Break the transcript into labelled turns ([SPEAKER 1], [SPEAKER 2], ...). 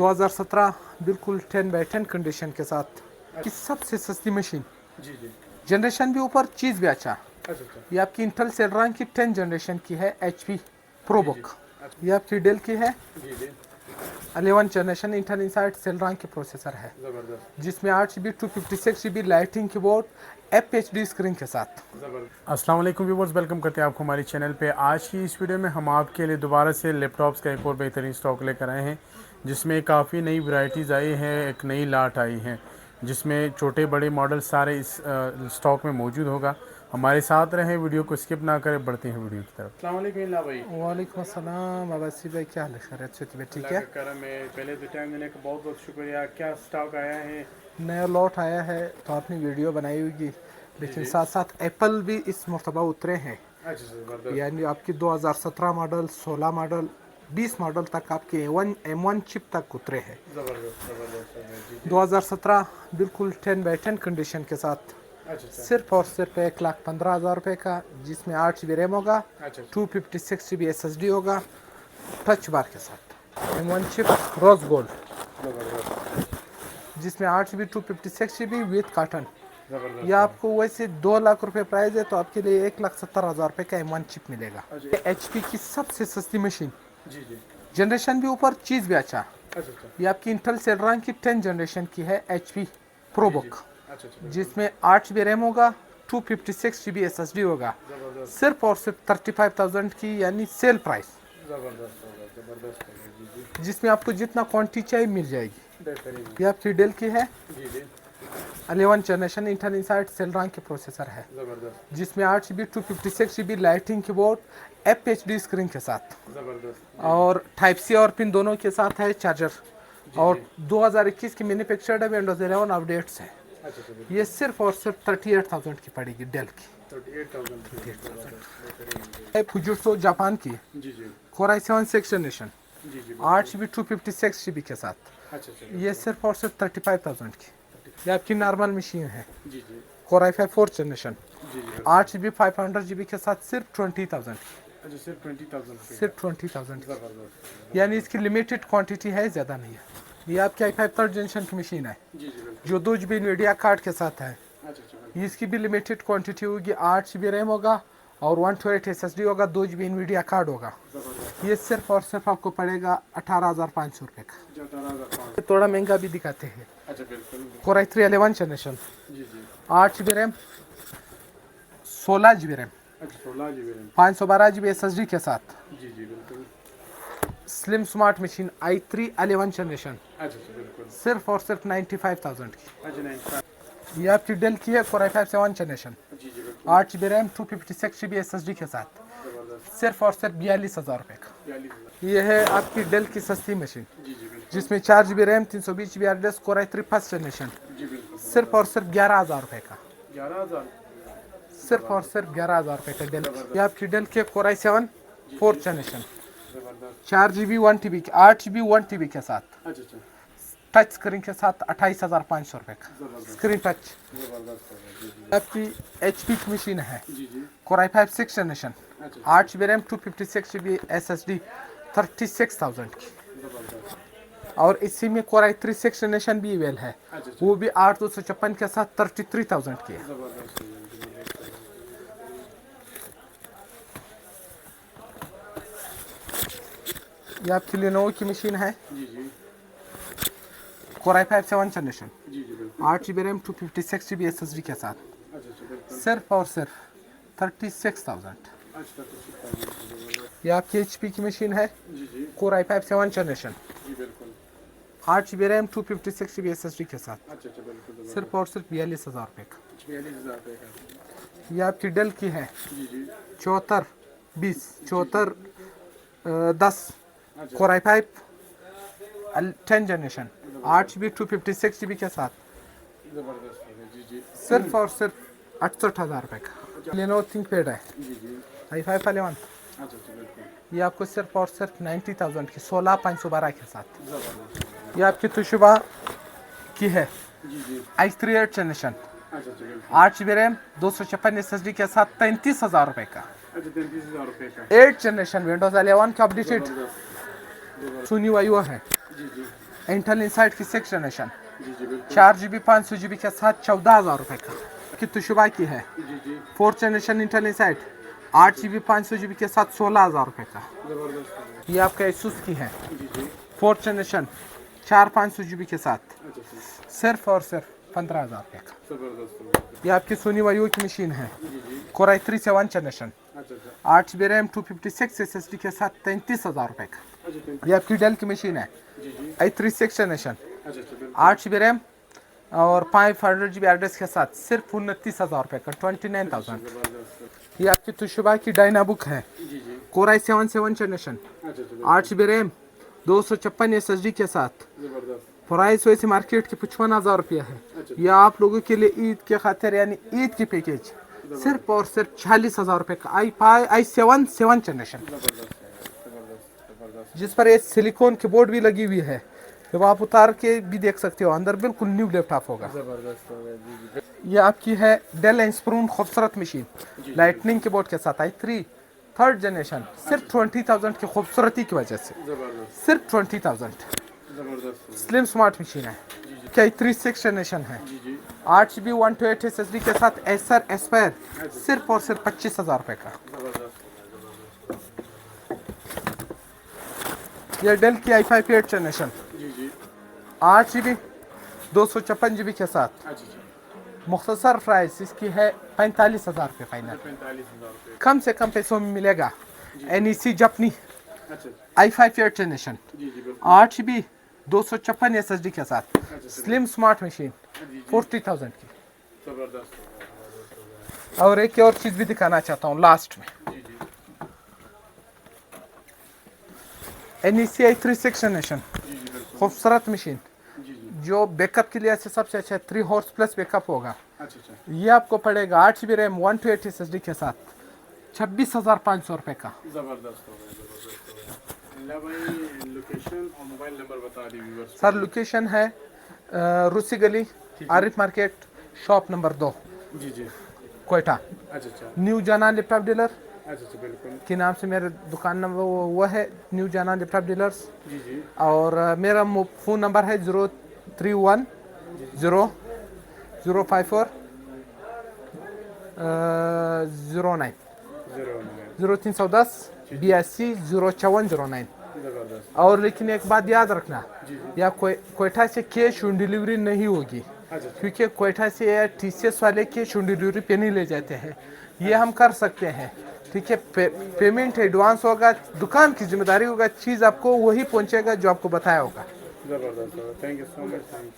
[SPEAKER 1] 2017 बिल्कुल 10 by 10 condition के साथ की सबसे सस्ती मशीन।
[SPEAKER 2] जी जी।
[SPEAKER 1] जनरेशन भी ऊपर, चीज़ भी अच्छा।
[SPEAKER 2] अच्छा।
[SPEAKER 1] ये आपकी इंटेल सेलरॉन की 10 जनरेशन की है, HP
[SPEAKER 2] जी।
[SPEAKER 1] प्रोबुक।
[SPEAKER 2] अच्छा।
[SPEAKER 1] ये आपकी डेल की है,
[SPEAKER 2] जी जी।
[SPEAKER 1] 11 जनरेशन इंटेल इनसाइड सेलरॉन की प्रोसेसर है,
[SPEAKER 2] ज़बरदस्त।
[SPEAKER 1] जिसमें 8 GB 256 GB lighting keyboard FHD screen के साथ।
[SPEAKER 2] ज़बरदस्त। अस्सलाम वालेकुम व्यूअर्स, वेलकम करते हैं आपको हमारी चैनल पे। आज की इस वीडियो में हम आपके लिए दोबारा से लैपटॉप्स का एक और बेहतरीन स्टॉक लेकर आए हैं, जिसमें काफ़ी नई वैरायटीज़ आई हैं, एक नई लाट आई हैं, जिसमें छोटे बड़े मॉडल सारे इस स्टॉक में मौजूद होगा। हमारे साथ रहें, वीडियो को स्किप ना करें, बढ़ते हैं वीडियो की तरफ। अस्सलाम वालेकुम इल्ला भाई।
[SPEAKER 1] वालेकुम अस्सलाम अब्बासी भाई, क्या हाल है? खैरियत से ठीक
[SPEAKER 2] अल्लाह
[SPEAKER 1] है?
[SPEAKER 2] का करम है। पहले तो टाइम देने का बहुत बहुत शुक्रिया। क्या स्टॉक आया है?
[SPEAKER 1] नया लॉट आया है तो आपने वीडियो बनाई होगी, लेकिन
[SPEAKER 2] जी।
[SPEAKER 1] साथ साथ एप्पल भी इस मरतबा उतरे हैं।
[SPEAKER 2] अच्छा ज़बरदस्त।
[SPEAKER 1] यानी आपकी 2017 मॉडल, 16 मॉडल, 20 मॉडल तक आपके M1 चिप तक उतरे हैं।
[SPEAKER 2] ज़बरदस्त ज़बरदस्त। जी जी।
[SPEAKER 1] 2017 बिल्कुल 10 बाई 10 कंडीशन के साथ,
[SPEAKER 2] अच्छा।
[SPEAKER 1] सिर्फ और सिर्फ 1,15,000 रुपये का, जिसमें 8 GB रैम होगा,
[SPEAKER 2] अच्छा।
[SPEAKER 1] 256 GB SSD होगा, टच बार के साथ, M1 चिप रोज गोल्ड,
[SPEAKER 2] ज़बरदस्त
[SPEAKER 1] जिसमें 8 GB 256 GB विथ कार्टन। यह
[SPEAKER 2] ज़बरदस्त।
[SPEAKER 1] आपको वैसे 2 लाख रुपए प्राइस है, तो आपके लिए 1,70,000 रुपये का M1 चिप मिलेगा।
[SPEAKER 2] अच्छा।
[SPEAKER 1] ये HP की सबसे सस्ती मशीन,
[SPEAKER 2] जी जी।
[SPEAKER 1] जनरेशन भी ऊपर, चीज़ भी अच्छा।
[SPEAKER 2] अच्छा।
[SPEAKER 1] ये आपकी इंटेल सेलरॉन की 10 जनरेशन की है, HP
[SPEAKER 2] जी
[SPEAKER 1] प्रोबुक,
[SPEAKER 2] अच्छा बिल्कुल।
[SPEAKER 1] जिसमें 8 GB रैम होगा, 256 GB SSD होगा,
[SPEAKER 2] ज़बरदस्त
[SPEAKER 1] सिर्फ और सिर्फ 35,000 की, यानी सेल प्राइस,
[SPEAKER 2] ज़बरदस्त है। जी जी।
[SPEAKER 1] जिसमें आपको जितना क्वांटिटी चाहिए मिल जाएगी।
[SPEAKER 2] बेहतरीन।
[SPEAKER 1] ये आपकी डेल की है,
[SPEAKER 2] जी जी।
[SPEAKER 1] 11 जनरेशन इंटेल इनसाइड सेलरॉन के प्रोसेसर है,
[SPEAKER 2] ज़बरदस्त
[SPEAKER 1] जिसमें 8 GB 256 GB lighting keyboard FHD screen के साथ,
[SPEAKER 2] ज़बरदस्त।
[SPEAKER 1] और टाइप सी और पिन दोनों के साथ है चार्जर,
[SPEAKER 2] जी
[SPEAKER 1] और
[SPEAKER 2] जी।
[SPEAKER 1] 2021 की मैन्युफैक्चर्ड है, विंडोज 11 अपडेट्स है।
[SPEAKER 2] अच्छा बिल्कुल।
[SPEAKER 1] ये सिर्फ और सिर्फ 38,000 की पड़ेगी डेल की।
[SPEAKER 2] 38,000 बेहतरीन।
[SPEAKER 1] है फुजित्सु जापान की,
[SPEAKER 2] जी जी।
[SPEAKER 1] Core i7 6 जनरेशन,
[SPEAKER 2] जी जी।
[SPEAKER 1] 8 GB 256 GB के साथ,
[SPEAKER 2] अच्छा।
[SPEAKER 1] ये सिर्फ और सिर्फ 35,000 की। ये आपकी नॉर्मल मशीन है,
[SPEAKER 2] जी जी।
[SPEAKER 1] Core i5 4 जनरेशन,
[SPEAKER 2] जी जी।
[SPEAKER 1] 8 GB 500 GB के साथ, सिर्फ 20,000 की,
[SPEAKER 2] अच्छा सिर्फ 20,000
[SPEAKER 1] सिर्फ 20,000 की।
[SPEAKER 2] ज़बरदस्त।
[SPEAKER 1] यानी इसकी लिमिटेड क्वांटिटी है, ज़्यादा नहीं है। ये आपकी i5 3rd जनरेशन की मशीन है,
[SPEAKER 2] जी जी बिल्कुल।
[SPEAKER 1] जो 2 GB NVIDIA कार्ड के साथ है।
[SPEAKER 2] अच्छा
[SPEAKER 1] इसकी भी लिमिटेड क्वांटिटी होगी, 8 GB रैम होगा और 128 SSD होगा, 2 GB NVIDIA कार्ड होगा।
[SPEAKER 2] ज़बरदस्त।
[SPEAKER 1] ये सिर्फ और सिर्फ आपको पड़ेगा 18,500 रुपये का।
[SPEAKER 2] 18,500।
[SPEAKER 1] ये थोड़ा महंगा भी दिखाते हैं।
[SPEAKER 2] अच्छा बिल्कुल।
[SPEAKER 1] Core i3 11 जनरेशन,
[SPEAKER 2] जी जी।
[SPEAKER 1] 8 GB रैम, 16 GB रैम,
[SPEAKER 2] अच्छा 16 GB रैम।
[SPEAKER 1] 512 GB SSD के साथ,
[SPEAKER 2] जी जी बिल्कुल।
[SPEAKER 1] Slim smart machine i3 11 generation,
[SPEAKER 2] अच्छा बिल्कुल।
[SPEAKER 1] सिर्फ और सिर्फ 95,000 की।
[SPEAKER 2] अच्छा 95।
[SPEAKER 1] ये आपकी डेल की है, Core i5 7 जनरेशन,
[SPEAKER 2] जी जी बिल्कुल।
[SPEAKER 1] 8 GB रैम, 256 GB SSD के साथ,
[SPEAKER 2] ज़बरदस्त।
[SPEAKER 1] सिर्फ और सिर्फ 42,000 रुपये का।
[SPEAKER 2] 42,000।
[SPEAKER 1] ये है आपकी डेल की सस्ती मशीन,
[SPEAKER 2] जी जी बिल्कुल।
[SPEAKER 1] जिसमें 4 GB RAM, 320 GB hard disk, Core i3 first generation,
[SPEAKER 2] जी बिल्कुल।
[SPEAKER 1] सिर्फ और सिर्फ 11,000 रुपये का।
[SPEAKER 2] 11,000।
[SPEAKER 1] सिर्फ और सिर्फ 11,000 रुपये का डेल। ये आपकी डेल के Core i7 4th जनरेशन,
[SPEAKER 2] ज़बरदस्त।
[SPEAKER 1] 4 GB 1 TB, 8 GB 1 TB के साथ,
[SPEAKER 2] अच्छा
[SPEAKER 1] टच स्क्रीन के साथ, 28,500 रुपये का
[SPEAKER 2] ज़बरदस्त।
[SPEAKER 1] Screen touch.
[SPEAKER 2] ज़बरदस्त है। जी जी।
[SPEAKER 1] आपकी HP की मशीन है,
[SPEAKER 2] जी जी।
[SPEAKER 1] Core i5 6 जनरेशन,
[SPEAKER 2] अच्छा
[SPEAKER 1] 8 GB रैम, 256 GB SSD, 36,000 की।
[SPEAKER 2] ज़बरदस्त।
[SPEAKER 1] और इसी में Core i3 6 जनरेशन भी अवेल है,
[SPEAKER 2] अच्छा
[SPEAKER 1] वो भी 8,256 के साथ 33,000 की है।
[SPEAKER 2] ज़बरदस्त।
[SPEAKER 1] ये आपकी Lenovo की मशीन है,
[SPEAKER 2] जी जी।
[SPEAKER 1] Core i5 7 जनरेशन,
[SPEAKER 2] जी जी बिल्कुल।
[SPEAKER 1] 8 GB रैम, 256 GB SSD के साथ,
[SPEAKER 2] अच्छा बिल्कुल।
[SPEAKER 1] सिर्फ और सिर्फ 36,000।
[SPEAKER 2] अच्छा 36,000।
[SPEAKER 1] ये आपकी HP की मशीन है,
[SPEAKER 2] जी जी।
[SPEAKER 1] Core i5 7 जनरेशन,
[SPEAKER 2] जी बिल्कुल।
[SPEAKER 1] 8 GB रैम, 256 GB SSD के साथ,
[SPEAKER 2] अच्छा बिल्कुल।
[SPEAKER 1] सिर्फ और सिर्फ 42,000 रुपये का।
[SPEAKER 2] 42,000 रुपये का।
[SPEAKER 1] ये आपकी डेल की है,
[SPEAKER 2] जी जी।
[SPEAKER 1] 74 20 74 10,
[SPEAKER 2] अच्छा
[SPEAKER 1] Core i5 10 generation, 8 GB 256 GB के साथ,
[SPEAKER 2] ज़बरदस्त है। जी जी।
[SPEAKER 1] सिर्फ और सिर्फ 68,000 रुपये का। Lenovo ThinkPad है,
[SPEAKER 2] जी जी।
[SPEAKER 1] i5 11,
[SPEAKER 2] अच्छा बिल्कुल।
[SPEAKER 1] ये आपको सिर्फ और सिर्फ 90,000 की, 16,512 के साथ।
[SPEAKER 2] ज़बरदस्त।
[SPEAKER 1] ये आपकी तोशिबा की है,
[SPEAKER 2] जी जी।
[SPEAKER 1] i3 8 जनरेशन,
[SPEAKER 2] अच्छा बिल्कुल।
[SPEAKER 1] 8 GB रैम, 256 SSD के साथ, 33,000 रुपये का।
[SPEAKER 2] अच्छा 33,000 रुपये का।
[SPEAKER 1] 8 जनरेशन, विंडोज 11 का अपडेटेड
[SPEAKER 2] ज़बरदस्त।
[SPEAKER 1] सुनी वायु है,
[SPEAKER 2] जी जी।
[SPEAKER 1] इंटेल इनसाइड की 6 जनरेशन,
[SPEAKER 2] जी जी बिल्कुल।
[SPEAKER 1] 4 GB 500 GB के साथ 14,000 रुपये का की तुशुबा की है।
[SPEAKER 2] जी जी
[SPEAKER 1] 4th generation Intel inside 8 GB 500 GB के साथ 16,000 रुपये का।
[SPEAKER 2] ज़बरदस्त।
[SPEAKER 1] ये आपका एसूस की है,
[SPEAKER 2] जी जी
[SPEAKER 1] 4th जनरेशन 4 500 GB के साथ
[SPEAKER 2] अच्छा अच्छा
[SPEAKER 1] सिर्फ और सिर्फ 15,000 रुपये का।
[SPEAKER 2] ज़बरदस्त।
[SPEAKER 1] ये आपकी सोनी वायु की मशीन है,
[SPEAKER 2] जी जी
[SPEAKER 1] कोराई 3 7 जनरेशन,
[SPEAKER 2] अच्छा अच्छा
[SPEAKER 1] 8 GB रैम 256 SSD के साथ 33,000 रुपये का।
[SPEAKER 2] अच्छा
[SPEAKER 1] ये आपकी डेल की मशीन है,
[SPEAKER 2] जी जी
[SPEAKER 1] i3 6 जनरेशन,
[SPEAKER 2] अच्छा अच्छा बिल्कुल
[SPEAKER 1] 8 GB रैम और 500 GB हार्ड डिस्क के साथ सिर्फ 29,000 रुपये का, 29,000।
[SPEAKER 2] ज़बरदस्त।
[SPEAKER 1] ये आपकी तुशुबा की डायना बुक है,
[SPEAKER 2] जी जी
[SPEAKER 1] कोराई 7 जनरेशन,
[SPEAKER 2] अच्छा अच्छा
[SPEAKER 1] 8 GB रैम 256 SSD के साथ।
[SPEAKER 2] ज़बरदस्त।
[SPEAKER 1] प्राइस वैसे मार्केट की 55,000 रुपया है।
[SPEAKER 2] अच्छा।
[SPEAKER 1] यह आप लोगों के लिए ईद के खातिर यानी ईद की पैकेज सिर्फ और सिर्फ 40,000 रुपये का i7 7 जनरेशन, जिस पर एक सिलिकॉन कीबोर्ड भी लगी हुई है। जब आप उतार के भी देख सकते हो, अंदर बिल्कुल न्यू लैपटॉप होगा।
[SPEAKER 2] ज़बरदस्त हो गया जी जी।
[SPEAKER 1] ये आपकी है डेल इंस्प्रून खूबसूरत मशीन, लाइटनिंग कीबोर्ड के साथ i3 3rd जनरेशन, सिर्फ 20,000 की खूबसूरती की वजह से,
[SPEAKER 2] ज़बरदस्त
[SPEAKER 1] सिर्फ 20,000।
[SPEAKER 2] ज़बरदस्त।
[SPEAKER 1] स्लिम स्मार्ट मशीन है, क्या i3 6 जनरेशन है,
[SPEAKER 2] जी जी
[SPEAKER 1] 8 GB 128 SSD के साथ एसर एस्पायर सिर्फ और सिर्फ 25,000 रुपये का।
[SPEAKER 2] ज़बरदस्त।
[SPEAKER 1] यह डेल की i5 8 जनरेशन,
[SPEAKER 2] जी जी
[SPEAKER 1] 8 GB 256 GB के साथ,
[SPEAKER 2] अच्छा अच्छा
[SPEAKER 1] मुख्तसर प्राइस इसकी है 45,000 रुपये फाइनल।
[SPEAKER 2] 45,000 रुपये।
[SPEAKER 1] कम से कम पैसों में मिलेगा। NEC जपनी
[SPEAKER 2] अच्छा
[SPEAKER 1] i5 8 जनरेशन,
[SPEAKER 2] जी जी बिल्कुल
[SPEAKER 1] 8 GB 256 SSD के साथ, स्लिम स्मार्ट मशीन 40,000 की।
[SPEAKER 2] ज़बरदस्त।
[SPEAKER 1] और एक और चीज़ भी दिखाना चाहता हूँ लास्ट में,
[SPEAKER 2] जी जी
[SPEAKER 1] NEC i3 6 जनरेशन,
[SPEAKER 2] जी जी बिल्कुल
[SPEAKER 1] खूबसूरत मशीन
[SPEAKER 2] जी जी
[SPEAKER 1] जो बैकअप के लिए सबसे अच्छा 3 हॉर्स प्लस बैकअप होगा।
[SPEAKER 2] अच्छा अच्छा
[SPEAKER 1] ये आपको पड़ेगा 8 GB रैम 128 SSD के साथ 26,500 रुपये का।
[SPEAKER 2] ज़बरदस्त हो गया ज़बरदस्त हो गया। अल्लाह भाई लोकेशन और मोबाइल नंबर बता दी व्यूअर्स।
[SPEAKER 1] सर लोकेशन है रूसी गली, आरिफ मार्केट, शॉप नंबर 2,
[SPEAKER 2] जी जी
[SPEAKER 1] कोयटा।
[SPEAKER 2] अच्छा अच्छा
[SPEAKER 1] न्यू जाना लैपटॉप डीलर
[SPEAKER 2] अच्छा अच्छा बिल्कुल
[SPEAKER 1] के नाम से मेरे दुकान नंबर वो है, न्यू जाना लैपटॉप डीलर्स।
[SPEAKER 2] जी जी
[SPEAKER 1] और मेरा फ़ोन नंबर है 031 0 054 09 0310 82 0409।
[SPEAKER 2] ज़बरदस्त।
[SPEAKER 1] और लेकिन एक बात याद रखना, या कोयटा से कैश ऑन डिलीवरी नहीं होगी,
[SPEAKER 2] अच्छा
[SPEAKER 1] क्योंकि कोयटा से या TCS वाले कैश ऑन डिलीवरी पे नहीं ले जाते हैं। ये हम कर सकते हैं, ठीक है। पेमेंट एडवांस होगा, दुकान की जिम्मेदारी होगा, चीज़ आपको वही पहुंचेगा जो आपको बताया होगा।
[SPEAKER 2] ज़बरदस्त। Thank you so much. Thank you.